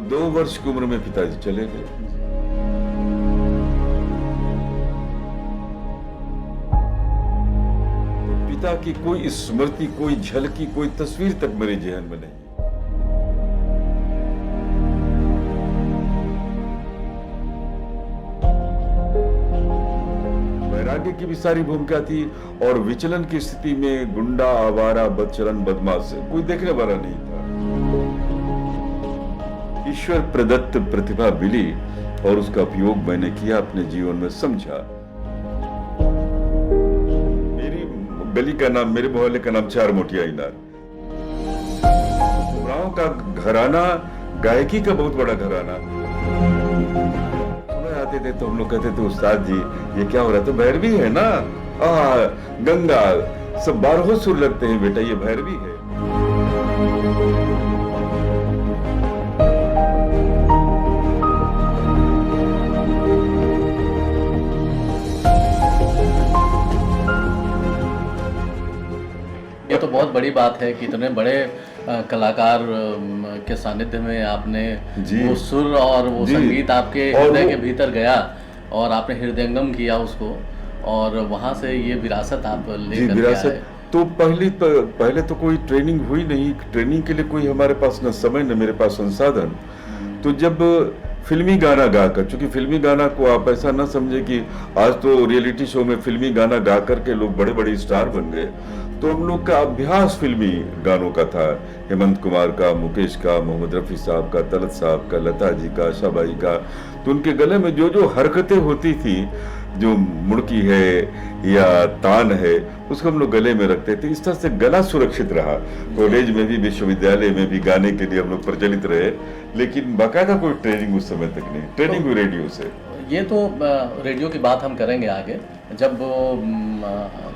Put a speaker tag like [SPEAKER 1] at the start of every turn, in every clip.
[SPEAKER 1] 2 वर्ष की उम्र में पिताजी चले गए। पिता की कोई स्मृति, कोई झलकी, कोई तस्वीर तक मेरे जहन में नहीं। वैराग्य की भी सारी भूमिका थी और विचलन की स्थिति में गुंडा, आवारा, बदचलन, बदमाश कोई देखने वाला नहीं था। ईश्वर प्रदत्त प्रतिभा मिली और उसका उपयोग मैंने किया, अपने जीवन में समझा। मेरी गली का नाम, मेरे मोहल्ले का नाम चार मोटिया इनार। उमराव का घराना गायकी का बहुत बड़ा घराना। आते थे तो हम लोग कहते थे, उस्ताद जी ये क्या हो रहा है? तो भैरवी है ना, गंगा, सब 12 सुर लगते हैं बेटा, ये भैरवी है।
[SPEAKER 2] ये तो बहुत बड़ी बात है कि इतने बड़े कलाकार के सानिध्य में आपने वो सुर और वो संगीत आपके हृदय के भीतर गया और आपने हृदयंगम किया उसको, और वहां से ये विरासत आप लेकर के आए।
[SPEAKER 1] तो पहले तो कोई ट्रेनिंग हुई नहीं, ट्रेनिंग के लिए कोई हमारे पास न समय न मेरे पास संसाधन। तो जब फिल्मी गाना गाकर, चूंकि फिल्मी गाना को आप ऐसा ना समझे कि आज तो रियलिटी शो में फिल्मी गाना गा करके लोग बड़े बड़े स्टार बन गए, तो हम लोग का अभ्यास फिल्मी गानों का था। हेमंत कुमार का, मुकेश का, मोहम्मद रफी साहब का, तलत साहब का, लता जी का, शाबाई का, तो उनके गले में जो जो हरकतें होती थी, जो मुड़की है या तान है, उसको हम लोग गले में रखते थे। इस तरह से गला सुरक्षित रहा। कॉलेज में भी, विश्वविद्यालय में भी गाने के लिए हम लोग प्रचलित रहे, लेकिन बाकायदा कोई ट्रेनिंग उस समय तक नहीं। ट्रेनिंग हुई रेडियो से।
[SPEAKER 2] ये तो रेडियो की बात हम करेंगे आगे, जब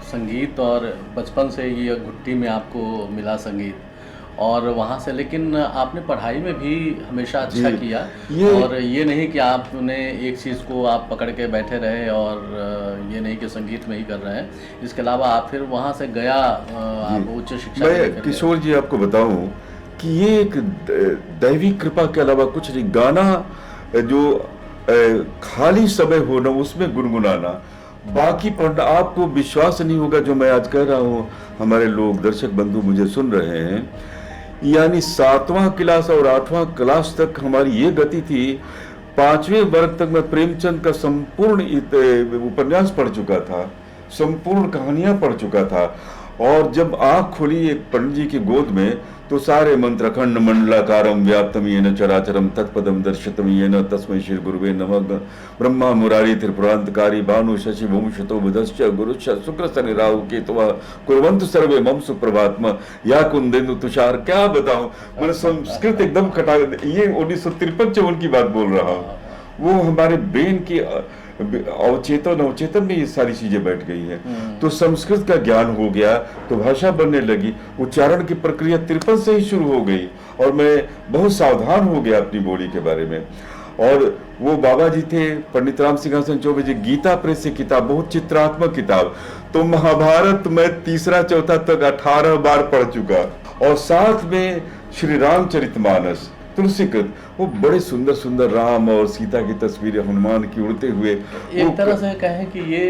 [SPEAKER 2] संगीत और बचपन से ये घुट्टी में आपको मिला संगीत, और वहाँ से, लेकिन आपने पढ़ाई में भी हमेशा अच्छा किया, और ये नहीं कि आपने एक चीज़ को आप पकड़ के बैठे रहे और ये नहीं कि संगीत में ही कर रहे हैं। इसके अलावा आप फिर वहाँ से गया आप उच्च शिक्षा।
[SPEAKER 1] मैं किशोर जी आपको बताऊं कि ये एक दैवी कृपा के अलावा कुछ नहीं। गाना जो खाली समय होना, उसमें गुनगुनाना, बाकी पढ़ना, आपको विश्वास नहीं होगा जो मैं आज कह रहा हूँ। हमारे लोग, दर्शक बंधु मुझे सुन रहे हैं, यानी 7वां क्लास और 8वां क्लास तक हमारी ये गति थी। 5वें वर्ग तक मैं प्रेमचंद का संपूर्ण उपन्यास पढ़ चुका था, संपूर्ण कहानियां पढ़ चुका था। और जब आंख खुली एक पंडित जी की गोद में, तो सारे मंत्र, अखंड मंडलाकारम व्याप्तम येन चराचरम तत्पदम दर्शितम येन तस्मै श्री गुरुवे नमः। ब्रह्मा मुरारी त्रिपुरांतकारी भानु शशि भूमशतो बुधश्च गुरुश्च शुक्र शनि राहु केतुः कुर्वन्तु सर्वे मम सुप्रभातम या कुंदेन्दु तुषार। क्या बताऊं, मैंने संस्कृत एकदम कटा। ये 1953-54 की बात बोल रहा हूँ। वो हमारे ब्रेन की अवचेतन में ये सारी चीजें बैठ गई हैं। तो संस्कृत का ज्ञान हो गया, तो भाषा बनने लगी। उच्चारण की प्रक्रिया 53 से ही शुरू हो गई, और मैं बहुत सावधान हो गया अपनी बोली के बारे में। और वो बाबा जी थे पंडित राम सिंहासन चौबे जी, गीता प्रेस से किताब, बहुत चित्रात्मक किताब। तो महाभारत मैं 3-4 तक 18 बार पढ़ चुका, और साथ में श्री रामचरितमानस, तुलसीकृत, वो बड़े सुंदर सुंदर राम और सीता की तस्वीरें, हनुमान की उड़ते हुए।
[SPEAKER 2] एक तरह से कहें कि ये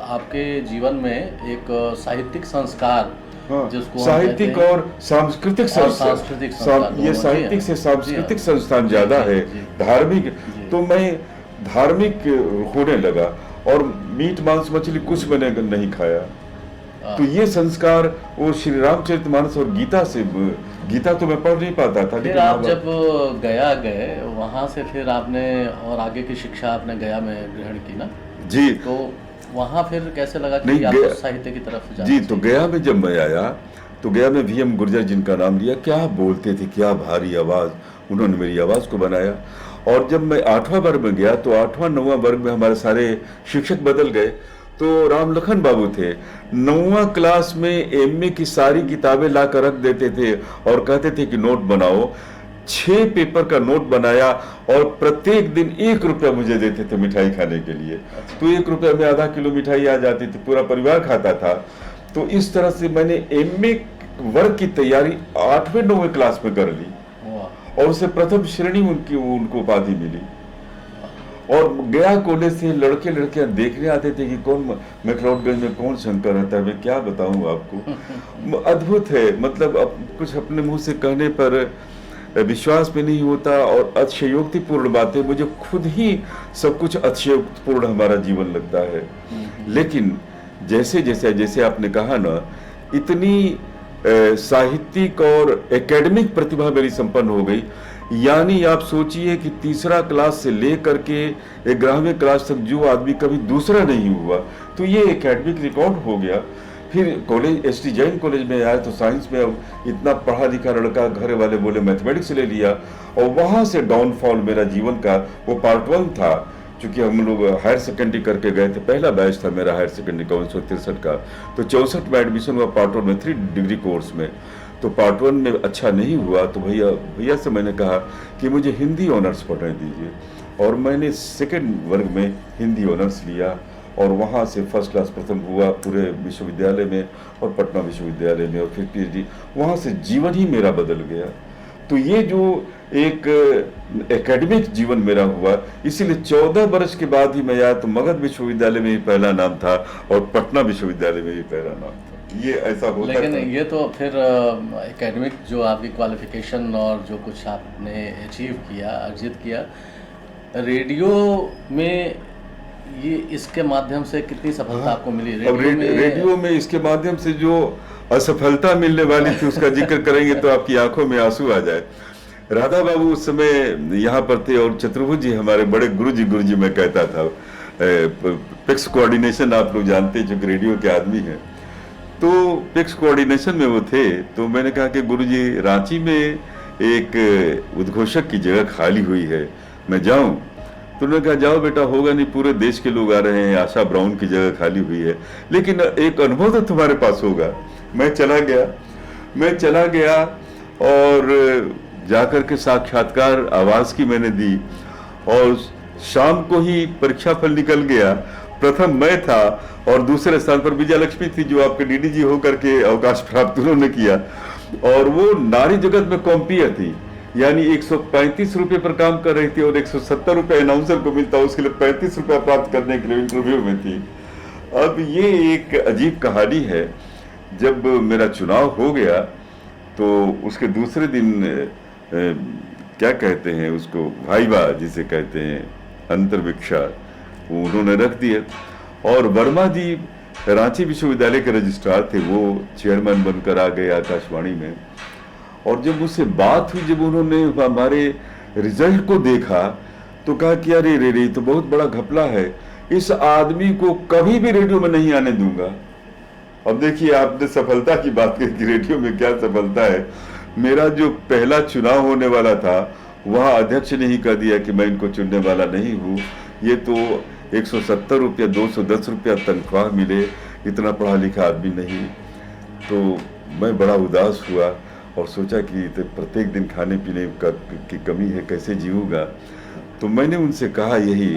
[SPEAKER 2] आपके जीवन में एक साहित्यिक संस्कार, जिसको
[SPEAKER 1] साहित्यिक और सांस्कृतिक संस्कार, ये साहित्यिक से सांस्कृतिक संस्थान ज्यादा है, धार्मिक। तो मैं धार्मिक होने लगा, और मीट मांस मछली कुछ मैंने नहीं खाया। तो ये संस्कार वो श्री रामचरितमानस और गीता से, गीता तो मैं पढ़ नहीं पाता था।
[SPEAKER 2] फिर आप जब गया गए वहाँ से, फिर आपने और आगे की शिक्षा आपने गया में ग्रहण की ना
[SPEAKER 1] जी।
[SPEAKER 2] तो वहाँ फिर कैसे लगा कि आप साहित्य की तरफ जाना?
[SPEAKER 1] जी, तो गया में जब मैं आया, तो गया में VM गुर्जर जिनका नाम लिया, क्या बोलते थे, क्या भारी आवाज, उन्होंने मेरी आवाज को बनाया। और जब मैं 8वां वर्ग में गया, तो 8वां 9वां वर्ग में हमारे सारे शिक्षक बदल गए। तो राम लखन बाबू थे, 9वां क्लास में MA की सारी किताबें ला कर रख देते थे और कहते थे कि नोट बनाओ। 6 पेपर का नोट बनाया, और प्रत्येक दिन 1 रुपया मुझे देते थे मिठाई खाने के लिए। तो 1 रुपया में आधा किलो मिठाई आ जाती थी, पूरा परिवार खाता था। तो इस तरह से मैंने MA वर्ग की तैयारी 8वें 9वें क्लास में कर ली। और उसे प्रथम श्रेणी उनको उपाधि मिली। और गया कॉलेज से लड़के लड़कियां देखने आते थे कि कौन मैक्लोडगंज में कौन शंकर रहता है। मैं क्या बताऊं आपको, अद्भुत है। मतलब अब कुछ अपने मुंह से कहने पर विश्वास भी नहीं होता, और अतिशयोक्तिपूर्ण बातें, मुझे खुद ही सब कुछ अतिशयोक्तिपूर्ण हमारा जीवन लगता है। लेकिन जैसे जैसे जैसे आपने कहा ना, इतनी साहित्यिक और एकेडमिक प्रतिभा मेरी संपन्न हो गई। यानी आप सोचिए कि तीसरा क्लास से लेकर के 11वीं क्लास तक जो आदमी कभी दूसरा नहीं हुआ, तो ये एकेडमिक रिकॉर्ड हो गया। फिर कॉलेज एसटी जैन कॉलेज में आया तो साइंस में अब इतना पढ़ा लिखा लड़का, घर वाले बोले मैथमेटिक्स ले लिया, और वहाँ से डाउनफॉल मेरा जीवन का वो पार्ट 1 था। चूँकि हम लोग हायर सेकेंडरी करके गए थे, पहला बैच था मेरा हायर सेकेंडरी का 1963 का, तो 64 में एडमिशन हुआ पार्ट 1 में 3 डिग्री कोर्स में। तो पार्ट 1 में अच्छा नहीं हुआ, तो भैया से मैंने कहा कि मुझे हिंदी ऑनर्स पढ़ने दीजिए, और मैंने सेकेंड वर्ग में हिंदी ऑनर्स लिया, और वहाँ से फर्स्ट क्लास प्रथम हुआ पूरे विश्वविद्यालय में, और पटना विश्वविद्यालय में, और फिर पीएचडी। वहाँ से जीवन ही मेरा बदल गया। तो ये जो एक एकेडमिक जीवन मेरा हुआ, इसीलिए 14 वर्ष के बाद ही मैं आया तो मगध विश्वविद्यालय में भी पहला नाम था, और पटना विश्वविद्यालय में भी पहला नाम था। ये ऐसा होता
[SPEAKER 2] लेकिन
[SPEAKER 1] था।
[SPEAKER 2] ये तो फिर एकेडमिक जो आपकी क्वालिफिकेशन और जो कुछ आपने अचीव किया, अर्जित किया, रेडियो में ये इसके माध्यम से कितनी सफलता आपको मिली?
[SPEAKER 1] अब रेडियो में इसके माध्यम से जो असफलता मिलने वाली थी उसका जिक्र करेंगे तो आपकी आंखों में आंसू आ जाए। राधा बाबू उस समय यहाँ पर थे, और चतुर्भुज जी हमारे बड़े गुरुजी मैं कहता था। पिक्स कोऑर्डिनेशन आप लोग जानते हैं, जो रेडियो के आदमी हैं, तो पिक्स कोऑर्डिनेशन में वो थे। तो मैंने कहा कि गुरुजी, रांची में एक उद्घोषक की जगह खाली हुई है, मैं जाऊं? तो उन्होंने कहा जाओ बेटा, होगा नहीं, पूरे देश के लोग आ रहे हैं, आशा ब्राउन की जगह खाली हुई है, लेकिन एक अनुभव तो तुम्हारे पास होगा। मैं चला गया और जाकर के साक्षात्कार आवाज की मैंने दी, और शाम को ही परीक्षा फल निकल गया। प्रथम मैं था, और दूसरे स्थान पर विजय लक्ष्मी थी, जो आपके डीडीजी होकर के अवकाश प्राप्त उन्होंने किया, और वो नारी जगत में कॉम्पियर थी। यानी 135 रुपए पर काम कर रही थी, और 170 रुपए अनाउंसर को मिलता, उसके लिए 35 रुपया प्राप्त करने के लिए इंटरव्यू में थी। अब ये एक अजीब कहानी है। जब मेरा चुनाव हो गया तो उसके दूसरे दिन क्या कहते हैं उसको, भाईबा जिसे कहते हैं, अंतर्विक्षा, वो उन्होंने रख दिए। और वर्मा जी रांची विश्वविद्यालय के रजिस्ट्रार थे, वो चेयरमैन बनकर आ गए आकाशवाणी में। और जब उससे बात हुई, जब उन्होंने हमारे रिजल्ट को देखा, तो कहा कि अरे रे तो बहुत बड़ा घपला है, इस आदमी को कभी भी रेडियो में नहीं आने दूंगा। अब देखिए, आपने सफलता की बात की कि रेडियो में क्या सफलता है। मेरा जो पहला चुनाव होने वाला था, वहाँ अध्यक्ष ने ही कह दिया कि मैं इनको चुनने वाला नहीं हूँ, ये तो 170 रुपया 210 रुपया तनख्वाह मिले, इतना पढ़ा लिखा आदमी नहीं। तो मैं बड़ा उदास हुआ और सोचा कि तो प्रत्येक दिन खाने पीने की कमी है, कैसे जीऊँगा। तो मैंने उनसे कहा यही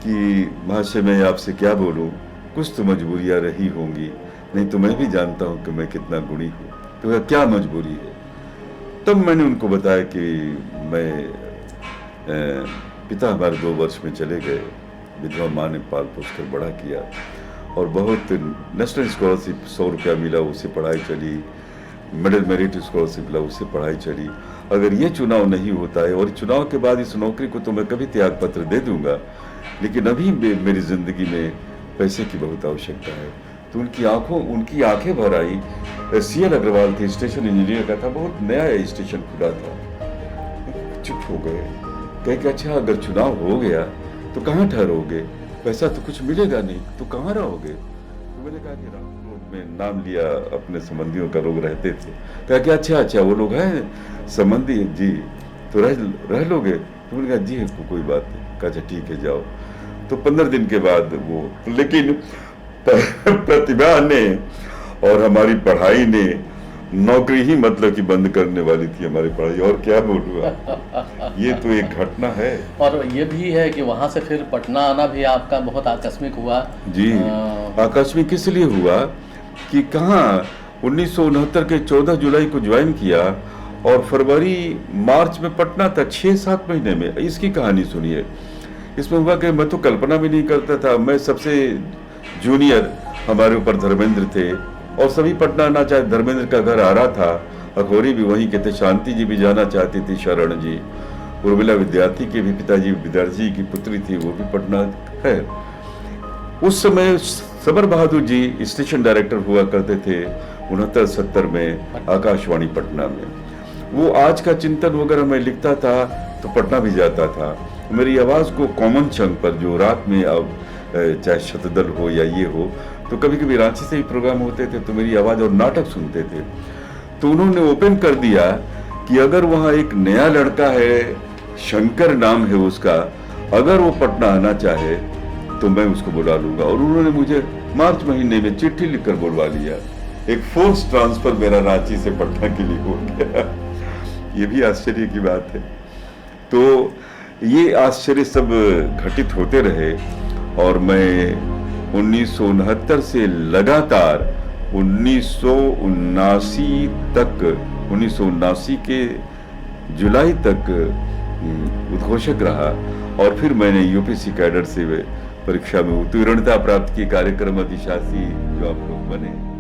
[SPEAKER 1] कि महाशय, मैं आपसे क्या बोलूँ, कुछ तो मजबूरियाँ रही होंगी, नहीं तो मैं भी जानता हूँ कि मैं कितना गुणी हूँ। तो क्या मजबूरी है? तब मैंने उनको बताया कि मैं पिता हमारे 2 वर्ष में चले गए, विधवा माँ ने पाल पोस कर बड़ा किया, और बहुत नेशनल स्कॉलरशिप 100 रुपया मिला, उससे पढ़ाई चली, मिडिल मेरिट स्कॉलरशिप मिला, उससे पढ़ाई चली। अगर ये चुनाव नहीं होता है, और चुनाव के बाद इस नौकरी को तो मैं कभी त्याग पत्र दे दूंगा, लेकिन अभी मेरी जिंदगी में पैसे की बहुत आवश्यकता है। तो उनकी आंखें भर आई। CL अग्रवाल थे, स्टेशन इंजीनियर का था, बहुत नया स्टेशन खुला था। चुप हो गए, कहे कि अच्छा अगर चुनाव हो गया तो कहाँ ठहरोगे, पैसा तो कुछ मिलेगा नहीं, तो कहाँ रहोगे? तो मैंने कहा कि रामपुर में नाम लिया, अपने संबंधियों का लोग रहते थे। कहा कि अच्छा वो लोग हैं संबंधी जी, तो रह लोगे? तो मैंने कहा जी कोई बात नहीं। कहा अच्छा ठीक है जाओ। तो 15 दिन के बाद वो, लेकिन प्रतिभा ने और हमारी पढ़ाई ने नौकरी ही मतलब कि बंद करने वाली थी हमारी पढ़ाई, और क्या बोलूँ। ये तो एक घटना है।
[SPEAKER 2] और ये भी है कि वहाँ से फिर पटना आना भी आपका बहुत आकस्मिक हुआ।
[SPEAKER 1] जी, आकस्मिक इसलिए हुआ कि कहाँ 1969 के 14 जुलाई को ज्वाइन किया, और फरवरी मार्च में पटना था, 6-7 महीने में। इसकी कहानी सुनिए। इसमें हुआ कि मैं तो कल्पना भी नहीं करता था, मैं सबसे जूनियर, हमारे ऊपर धर्मेंद्र थे और सभी पटना आना चाहे, धर्मेंद्र का घर आ रहा था, अखोरी भी वहीं के थे, शांति जी भी जाना चाहती थी, शरण जी, उर्मिला विद्यार्थी के भी पिताजी विद्यार्थी की पुत्री थी, वो भी पटना है। उस समय सबर बहादुर जी स्टेशन डायरेक्टर हुआ करते थे 69-70 में आकाशवाणी पटना में। वो आज का चिंतन वगैरह मैं लिखता था तो पटना भी जाता था। मेरी आवाज़ को कॉमन चंग पर, जो रात में अब चाहे शतदल हो या ये हो, तो कभी कभी रांची से ही प्रोग्राम होते थे तो मेरी आवाज़ और नाटक सुनते थे। तो उन्होंने ओपन कर दिया कि अगर वहाँ एक नया लड़का है, शंकर नाम है उसका, अगर वो पटना आना चाहे तो मैं उसको बुला लूंगा। और उन्होंने मुझे मार्च महीने में चिट्ठी लिखकर बुलवा लिया। एक फोर्स ट्रांसफर मेरा रांची से पटना के लिए हो गया। ये भी आश्चर्य की बात है। तो ये आश्चर्य सब घटित होते रहे और मैं 1969 से लगातार 1979 तक, 1979 के जुलाई तक उद्घोषक रहा। और फिर मैंने यूपीएससी कैडर से परीक्षा में उत्तीर्णता प्राप्त की, कार्यक्रम अधिशासी जो आप लोग बने।